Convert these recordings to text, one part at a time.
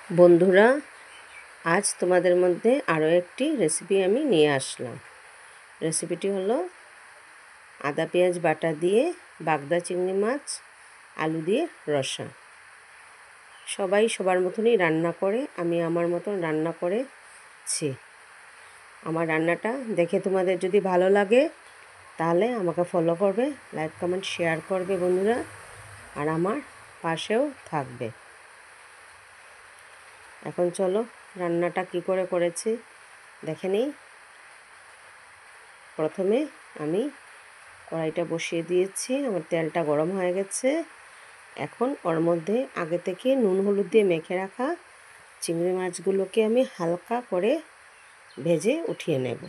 বন্ধুরা, আজ তোমাদের মধ্যে আরও একটি রেসিপি আমি নিয়ে আসলাম। রেসিপিটি হলো আদা পেঁয়াজ বাটা দিয়ে বাগদা চিংড়ি মাছ আলু দিয়ে রসা। সবাই সবার মতনই রান্না করে, আমি আমার মতন রান্না করেছি। আমার রান্নাটা দেখে তোমাদের যদি ভালো লাগে তাহলে আমাকে ফলো করবে, লাইক কমেন্ট শেয়ার করবে বন্ধুরা, আর আমার পাশেও থাকবে। এখন চলো রান্নাটা কি করে করেছি দেখে নিই। প্রথমে আমি কড়াইটা বসিয়ে দিয়েছি, আমার তেলটা গরম হয়ে গেছে। এখন ওর মধ্যে আগে থেকে নুন হলুদ দিয়ে মেখে রাখা চিংড়ি মাছগুলোকে আমি হালকা করে ভেজে উঠিয়ে নেব।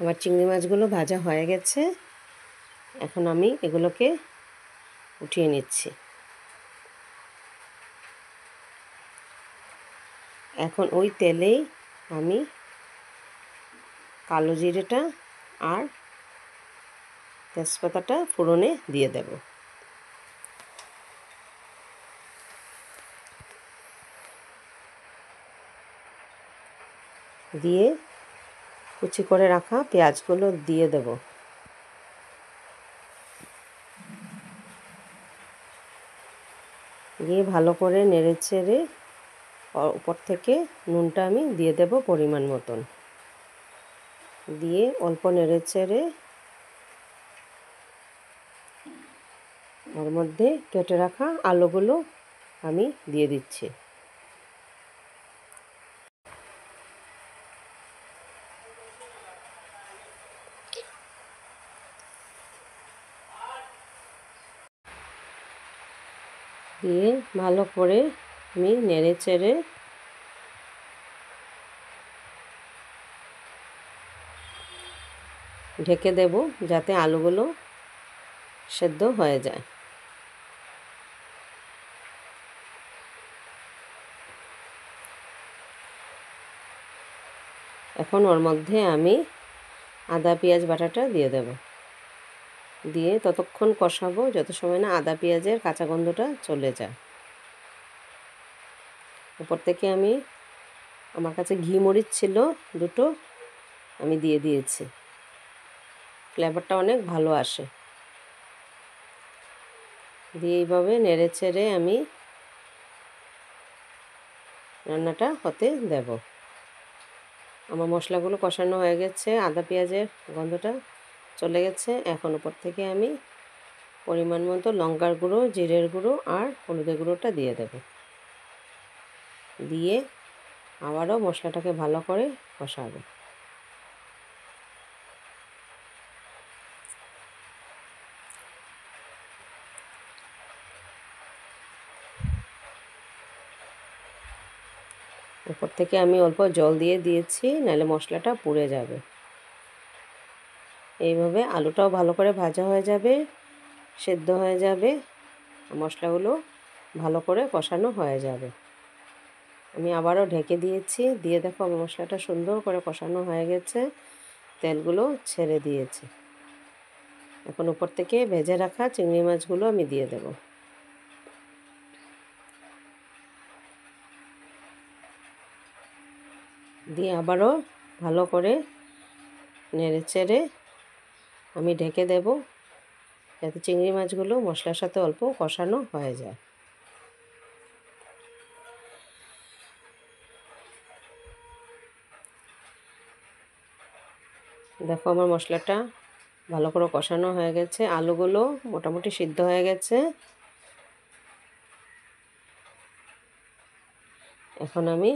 আমার চিংড়ি মাছগুলো ভাজা হয়ে গেছে, এখন আমি এগুলোকে উঠিয়ে নিচ্ছি। এখন ওই তেলেই আমি কালো জিরেটা আর তেজপাতাটা ফোড়নে দিয়ে দেব। দিয়ে কুচি করে রাখা পেঁয়াজগুলো দিয়ে দেব। দিয়ে ভালো করে নেড়ে চেড়ে উপর থেকে নুনটা আমি দিয়ে দেব পরিমাণ মতন। দিয়ে অল্প নেড়ে চেড়ে ওর মধ্যে কেটে রাখা আলুগুলো আমি দিয়ে দিচ্ছি। দিয়ে ভালো করে আমি নেড়ে চেড়ে ঢেকে দেব যাতে আলুগুলো সেদ্ধ হয়ে যায়। এখন ওর মধ্যে আমি আদা পেঁয়াজ বাটাটা দিয়ে দেব। দিয়ে ততক্ষণ কষাবো যত সময় না আদা পেঁয়াজের কাঁচা গন্ধটা চলে যায়। উপর থেকে আমি আমার কাছে ঘি মরিচ ছিল দুটো, আমি দিয়ে দিয়েছি, ফ্লেভারটা অনেক ভালো আসে। দিয়ে এইভাবে নেড়ে চেড়ে আমি রান্নাটা হতে দেব। আমার মশলাগুলো কষানো হয়ে গেছে, আদা পেঁয়াজের গন্ধটা চলে গেছে। এখন উপর থেকে আমি পরিমাণ মতো লঙ্কার গুঁড়ো, জিরের গুঁড়ো আর হলুদের গুঁড়োটা দিয়ে দেব। দিয়ে আবারও মশলাটাকে ভালো করে কষাবো। উপর থেকে আমি অল্প জল দিয়ে দিয়েছি, নাহলে মশলাটা পুড়ে যাবে। এইভাবে আলুটাও ভালো করে ভাজা হয়ে যাবে, সেদ্ধ হয়ে যাবে, মশলাগুলো ভালো করে কষানো হয়ে যাবে। আমি আবারও ঢেকে দিয়েছি, দিয়ে দেখো আমার মশলাটা সুন্দর করে কষানো হয়ে গেছে, তেলগুলো ছেড়ে দিয়েছে। এখন উপর থেকে ভেজে রাখা চিংড়ি মাছগুলো আমি দিয়ে দেব। দিয়ে আবারও ভালো করে নেড়ে চেড়ে আমি ঢেকে দেব, যাতে চিংড়ি মাছগুলো মশলার সাথে অল্প কষানো হয়ে যায়। দেখো আমার মশলাটা ভালো করে কষানো হয়ে গেছে, আলুগুলো মোটামুটি সিদ্ধ হয়ে গেছে। এখন আমি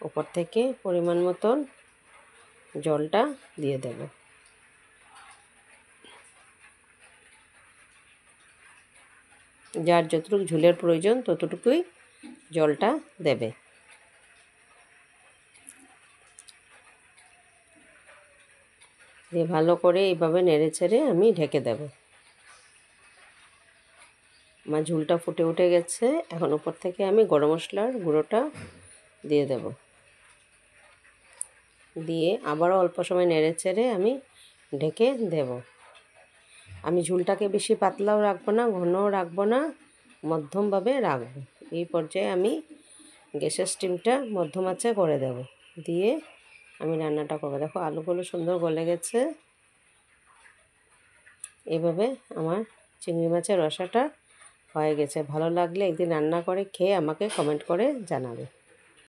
উপর থেকে পরিমাণ মতন জলটা দিয়ে দেব। যার যতটুকু ঝোলের প্রয়োজন ততটুকুই জলটা দেবে। দিয়ে ভালো করে এইভাবে নেড়ে ছেড়ে আমি ঢেকে দেব। আমার ঝোলটা ফুটে উঠে গেছে, এখন উপর থেকে আমি গরম মশলার গুঁড়োটা দিয়ে দেব। দিয়ে আবারও অল্প সময় নেড়ে চেড়ে আমি ঢেকে দেব। আমি ঝুলটাকে বেশি পাতলাও রাখবো না, ঘনও রাখবো না, মধ্যমভাবে রাখবো। এই পর্যায়ে আমি গ্যাসের স্টিমটা মধ্যম আঁচে করে দেব, দিয়ে আমি রান্নাটা করবো। দেখো আলুগুলো সুন্দর গলে গেছে। এভাবে আমার চিংড়ি মাছের রসাটা হয়ে গেছে। ভালো লাগলে একদিন রান্না করে খেয়ে আমাকে কমেন্ট করে জানাবে।